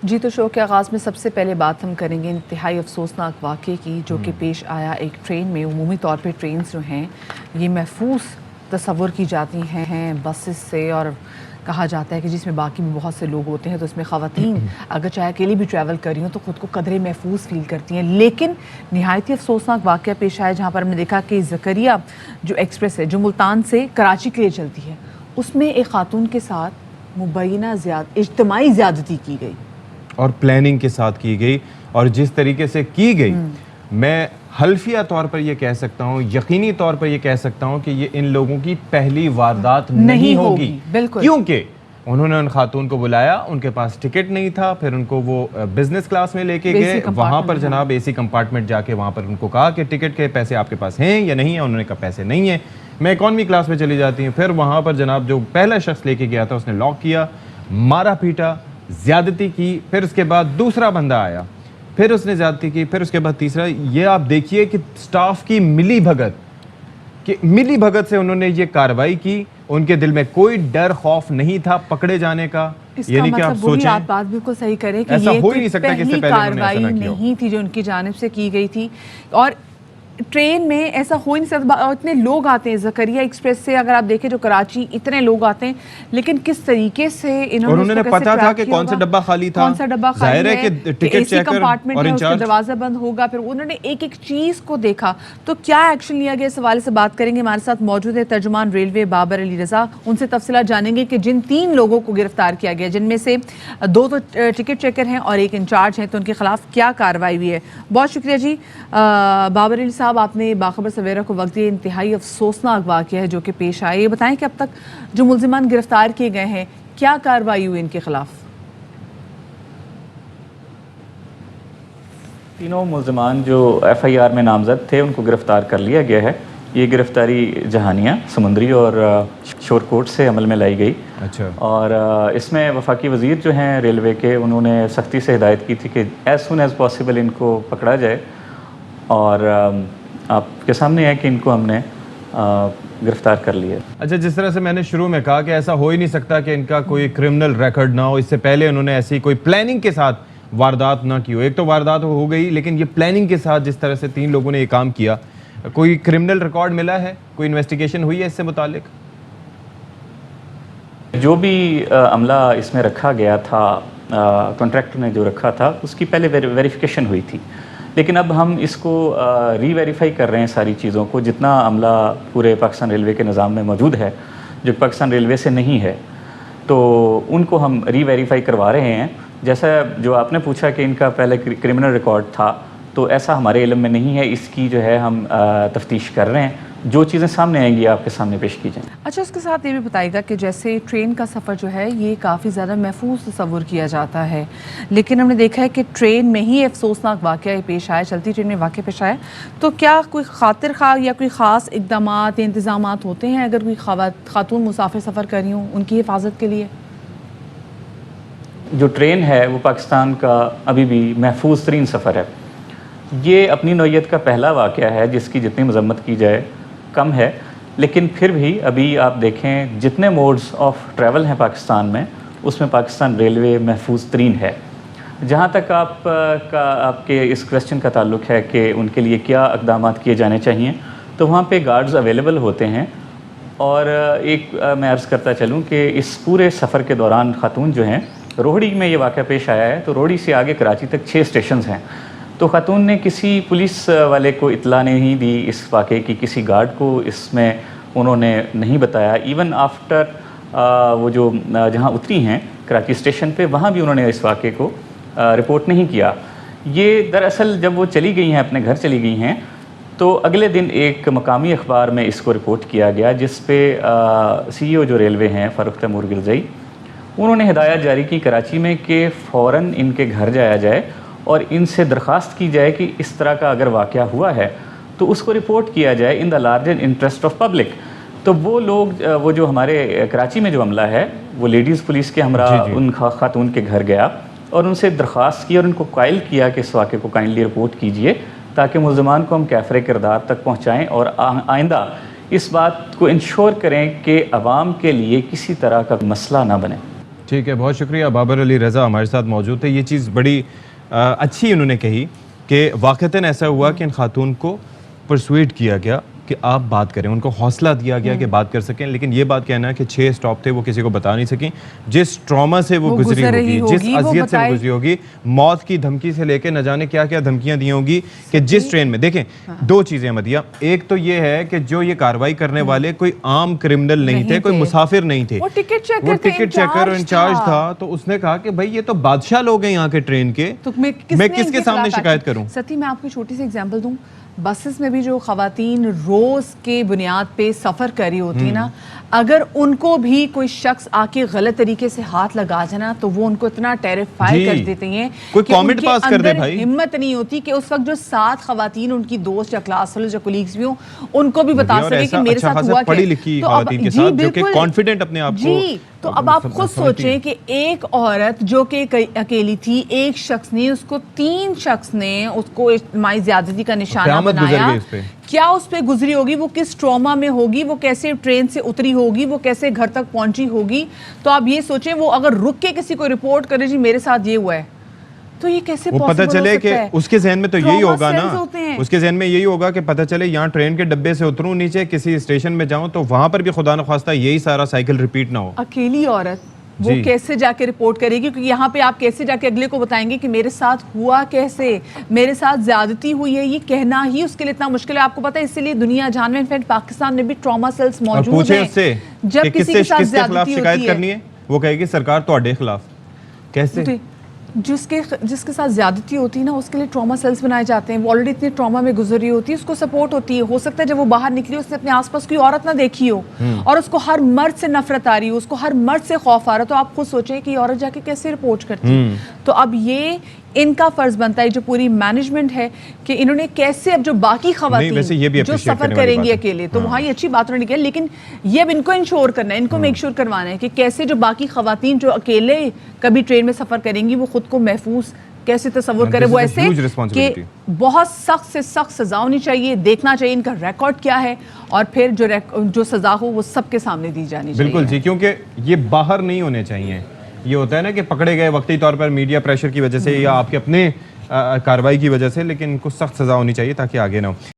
جی تو شو کے آغاز میں سب سے پہلے بات ہم کریں گے انتہائی افسوسناک واقعے کی جو کہ پیش آیا ایک ٹرین میں. عمومی طور پہ ٹرینز جو ہیں یہ محفوظ تصور کی جاتی ہیں بسز سے، اور کہا جاتا ہے کہ جس میں باقی بھی بہت سے لوگ ہوتے ہیں تو اس میں خواتین اگر چاہے اکیلی بھی ٹریول کر رہی ہوں تو خود کو قدرے محفوظ فیل کرتی ہیں. لیکن نہایت ہی افسوسناک واقعہ پیش آیا جہاں پر ہم نے دیکھا کہ زکریا جو ایکسپریس ہے جو ملتان سے کراچی کے لیے چلتی ہے، اس میں ایک خاتون کے ساتھ مبینہ اجتماعی زیادتی کی گئی اور پلاننگ کے ساتھ کی گئی، اور جس طریقے سے کی گئی میں حلفیہ طور پر یہ کہہ سکتا ہوں، یقینی طور پر یہ کہہ سکتا ہوں کہ یہ ان لوگوں کی پہلی واردات نہیں ہوگی. بالکل. کیونکہ انہوں نے ان خاتون کو بلایا، ان کے پاس ٹکٹ نہیں تھا، پھر ان کو وہ بزنس کلاس میں لے کے گئے، وہاں پر جناب اے سی کمپارٹمنٹ جا کے وہاں پر ان کو کہا کہ ٹکٹ کے پیسے آپ کے پاس ہیں یا نہیں ہیں. انہوں نے کہا پیسے نہیں ہیں، میں اکانومی کلاس میں چلی جاتی ہوں. پھر وہاں پر جناب جو پہلا شخص لے کے گیا تھا اس نے لاک کیا، مارا پیٹا، زیادتی کی. پھر اس کے بعد دوسرا بندہ آیا، پھر اس نے زیادتی کی، پھر اس کے بعد تیسرا. یہ آپ دیکھیے کہ سٹاف کی ملی بھگت سے انہوں نے یہ کارروائی کی. ان کے دل میں کوئی ڈر خوف نہیں تھا پکڑے جانے کا. یعنی کہ آپ سوچیں، آپ بات بالکل صحیح کریں کہ یہ کوئی پہلی کارروائی نہیں تھی جو ان کی جانب سے کی گئی تھی. اور ٹرین میں ایسا ہو ہی نہیں سکتا. اتنے لوگ آتے ہیں زکریا ایکسپریس سے، اگر آپ دیکھیں جو کراچی اتنے لوگ آتے ہیں، لیکن کس طریقے سے انہوں نے پتا تھا کہ کون سا ڈبہ خالی تھا، کون سا ڈبہ خالی ہے، کہ اے سی کمپارٹمنٹ ہے، اس کا دروازہ بند ہوگا. پھر انہوں نے ایک ایک چیز کو دیکھا. تو کیا ایکشن لیا گیا اس حوالے سے بات کریں گے. ہمارے ساتھ موجود ہے ترجمان ریلوے بابر علی رضا. ان سے تفصیلات جانیں گے کہ جن 3 لوگوں کو گرفتار کیا گیا، جن میں سے 2 تو ٹکٹ چیکر ہیں اور 1 انچارج ہیں، تو ان کے خلاف کیا کارروائی ہوئی ہے. بہت شکریہ جی. بابر علی صاحب، آپ نے باخبر سویرا کو وقت دیا. انتہائی افسوسناک واقعہ ہے جو کہ پیش آئے. یہ بتائیں کہ اب تک جو ملزمان گرفتار کیے گئے ہیں کیا کارروائی ہوئی ان کے خلاف؟ تینوں ملزمان جو ایف آئی آر میں نامزد تھے ان کو گرفتار کر لیا گیا ہے. یہ گرفتاری جہانیہ، سمندری اور شور کوٹ سے عمل میں لائی گئی. اچھا. اور اس میں وفاقی وزیر جو ہیں ریلوے کے، انہوں نے سختی سے ہدایت کی تھی کہ as soon as possible in کو پکڑا جائے. اور آپ کے سامنے ہے کہ ان کو ہم نے گرفتار کر لیا. اچھا، جس طرح سے میں نے شروع میں کہا کہ ایسا ہو ہی نہیں سکتا کہ ان کا کوئی کرمنل ریکارڈ نہ ہو، اس سے پہلے انہوں نے ایسی کوئی پلاننگ کے ساتھ واردات نہ کی ہو. ایک تو واردات ہو گئی، لیکن یہ پلاننگ کے ساتھ جس طرح سے 3 لوگوں نے یہ کام کیا، کوئی کرمنل ریکارڈ ملا ہے، کوئی انویسٹیگیشن ہوئی ہے اس سے متعلق؟ جو بھی عملہ اس میں رکھا گیا تھا، کانٹریکٹر نے جو رکھا تھا، اس کی پہلے ویریفیکیشن ہوئی تھی. لیکن اب ہم اس کو ری ویریفائی کر رہے ہیں ساری چیزوں کو. جتنا عملہ پورے پاکستان ریلوے کے نظام میں موجود ہے جو پاکستان ریلوے سے نہیں ہے، تو ان کو ہم ری ویریفائی کروا رہے ہیں. جیسا جو آپ نے پوچھا کہ ان کا پہلے کرمنل ریکارڈ تھا، تو ایسا ہمارے علم میں نہیں ہے. اس کی جو ہے ہم تفتیش کر رہے ہیں. جو چیزیں سامنے آئیں گی آپ کے سامنے پیش کی جائیں. اچھا، اس کے ساتھ یہ بھی بتائے گا کہ جیسے ٹرین کا سفر جو ہے یہ کافی زیادہ محفوظ تصور کیا جاتا ہے، لیکن ہم نے دیکھا ہے کہ ٹرین میں ہی افسوسناک واقعہ پیش آیا، چلتی ٹرین میں واقعہ پیش آیا. تو کیا کوئی خاطر خواہ یا کوئی خاص اقدامات یا انتظامات ہوتے ہیں اگر کوئی خاتون مسافر سفر کر رہی ہوں ان کی حفاظت کے لیے؟ جو ٹرین ہے وہ پاکستان کا ابھی بھی محفوظ ترین سفر ہے. یہ اپنی نوعیت کا پہلا واقعہ ہے جس کی جتنی مذمت کی جائے کم ہے. لیکن پھر بھی ابھی آپ دیکھیں جتنے موڈز آف ٹریول ہیں پاکستان میں، اس میں پاکستان ریلوے محفوظ ترین ہے. جہاں تک آپ کے اس کویسچن کا تعلق ہے کہ ان کے لیے کیا اقدامات کیے جانے چاہیے، تو وہاں پہ گارڈز اویلیبل ہوتے ہیں. اور ایک میں عرض کرتا چلوں کہ اس پورے سفر کے دوران خاتون جو ہیں، روہڑی میں یہ واقعہ پیش آیا ہے، تو روہڑی سے آگے کراچی تک 6 اسٹیشنز ہیں. تو خاتون نے کسی پولیس والے کو اطلاع نہیں دی اس واقعے کی، کسی گارڈ کو اس میں انہوں نے نہیں بتایا. ایون آفٹر وہ جو جہاں اتری ہیں کراچی اسٹیشن پہ، وہاں بھی انہوں نے اس واقعے کو رپورٹ نہیں کیا. یہ دراصل جب وہ چلی گئی ہیں، اپنے گھر چلی گئی ہیں، تو اگلے دن ایک مقامی اخبار میں اس کو رپورٹ کیا گیا، جس پہ سی ای او جو ریلوے ہیں فاروق تیمور گلزئی، انہوں نے ہدایت جاری کی کراچی میں کہ فوراً ان کے گھر جایا جائے اور ان سے درخواست کی جائے کہ اس طرح کا اگر واقعہ ہوا ہے تو اس کو رپورٹ کیا جائے in the larger interest of public. تو وہ لوگ، وہ جو ہمارے کراچی میں جو عملہ ہے، وہ لیڈیز پولیس کے ہمراہ ان خاتون کے گھر گیا اور ان سے درخواست کی اور ان کو قائل کیا کہ اس واقعے کو کائنڈلی رپورٹ کیجئے، تاکہ ملزمان کو ہم کیفر کردار تک پہنچائیں اور آئندہ اس بات کو انشور کریں کہ عوام کے لیے کسی طرح کا مسئلہ نہ بنے. ٹھیک ہے، بہت شکریہ. بابر علی رضا ہمارے ساتھ موجود تھے. یہ چیز بڑی اچھی انہوں نے کہی کہ واقعتاً ایسا ہوا کہ ان خاتون کو پرسویٹ کیا گیا کہ آپ بات کریں، ان کو حوصلہ دیا گیا کہ بات کر سکیں. لیکن یہ بات کہنا ہے کہ 6 اسٹاپ تھے وہ کسی کو بتا نہیں سکیں. جس ٹراما سے وہ گزری ہوگی، جس اذیت سے وہ گزری ہوگی، موت کی دھمکی سے لے کے نہ جانے کیا کیا دھمکیاں دی ہوں گی کہ جس ٹرین میں دیکھیں 2 چیزیں مدیہ. ایک تو یہ ہے کہ جو یہ کارروائی کرنے والے کوئی عام کرمنل نہیں تھے، کوئی مسافر نہیں تھے، وہ ٹکٹ چیکر انچارج تھا. تو اس نے کہا کہ بھائی یہ تو بادشاہ لوگ ہیں یہاں کے ٹرین کے، میں کس کے سامنے شکایت کروں. ستی میں آپ کو چھوٹی سی ایگزامپل دوں. بسز میں بھی جو خواتین روز کے بنیاد پہ سفر کر رہی ہوتی ہیں نا، اگر ان کو بھی کوئی شخص آ کے غلط طریقے سے ہاتھ لگا جانا تو وہ ان کو اتنا ٹیریفائی کر دیتے ہیں کہ ان کے اندر ہمت نہیں ہوتی کہ اس وقت جو 7 خواتین ان کی دوست یا کلاس فیلوز یا کولیگز بھی ہوں ان کو بھی بتا سکے کہ میرے ساتھ ہوا پڑھی لکھی خواتین کے ساتھ جو کہ کانفیڈنٹ اپنے آپ کو. تو اب آپ خود سوچیں کہ ایک عورت جو کہ اکیلی تھی، ایک شخص نے اس کو 3 شخص نے اس کو اجتماعی زیادتی کا نشانہ بنایا. کیا اس پہ گزری ہوگی، وہ کس ٹراما میں ہوگی، وہ کیسے ٹرین سے اتری ہوگی، وہ کیسے گھر تک پہنچی ہوگی. تو آپ یہ سوچیں وہ اگر رک کے کسی کو رپورٹ کرے جی میرے ساتھ یہ ہوا ہے، تو یہ کیسے وہ پتہ چلے کہ اس کے ذہن میں تو یہی ہوگا نا، اس کے ذہن میں یہی ہوگا کہ پتہ چلے یہاں ٹرین کے ڈبے سے اتروں نیچے کسی اسٹیشن میں جاؤں تو وہاں پر بھی خدا نخواستہ یہی سارا سائیکل ریپیٹ نہ ہو. اکیلی عورت وہ کیسے جا کے رپورٹ کرے گی، کیونکہ یہاں پہ آپ کیسے جا کے اگلے کو بتائیں گے کہ میرے ساتھ ہوا کیسے، میرے ساتھ زیادتی ہوئی ہے. یہ کہنا ہی اس کے لیے اتنا مشکل ہے. آپ کو پتہ ہے اسی لیے دنیا جان میں انفیکٹ پاکستان میں بھی ٹراما سیلز موجود ہیں. جب کسی کے ساتھ زیادتی شکایت کرنی ہے وہ کہے گی سرکار تواڈے خلاف. کیسے جس کے ساتھ زیادتی ہوتی ہے نا اس کے لیے ٹراما سیلز بنائے جاتے ہیں. وہ آلریڈی اتنے ٹراما میں گزر رہی ہوتی ہے، اس کو سپورٹ ہوتی ہے. ہو سکتا ہے جب وہ باہر نکلی اس نے اپنے آس پاس کوئی عورت نہ دیکھی ہو اور اس کو ہر مرد سے نفرت آ رہی ہو، اس کو ہر مرد سے خوف آ رہا. تو آپ خود سوچیں کہ یہ عورت جا کے کیسے رپورٹ کرتی. تو اب یہ ان کا فرض بنتا ہے جو پوری مینجمنٹ ہے کہ انہوں نے کیسے اب جو باقی خواتین جو سفر کریں گی اکیلے تو وہاں یہ اچھی بات نہیں کیا، لیکن یہ اب ان کو انشور کرنا ہے، ان کو میک شور کروانا ہے کہ کیسے جو باقی خواتین جو اکیلے کبھی ٹرین میں سفر کریں گی وہ خود کو محفوظ کیسے تصور کرے. وہ ایسے کہ بہت سخت سے سخت سزا ہونی چاہیے، دیکھنا چاہیے ان کا ریکارڈ کیا ہے اور پھر جو سزا ہو وہ سب کے سامنے دی جانی چاہیے. بالکل جی، کیونکہ یہ باہر نہیں ہونے چاہیے. یہ ہوتا ہے نا کہ پکڑے گئے وقتی طور پر میڈیا پریشر کی وجہ سے یا آپ کے اپنے کارروائی کی وجہ سے، لیکن ان کو سخت سزا ہونی چاہیے تاکہ آگے نہ ہو.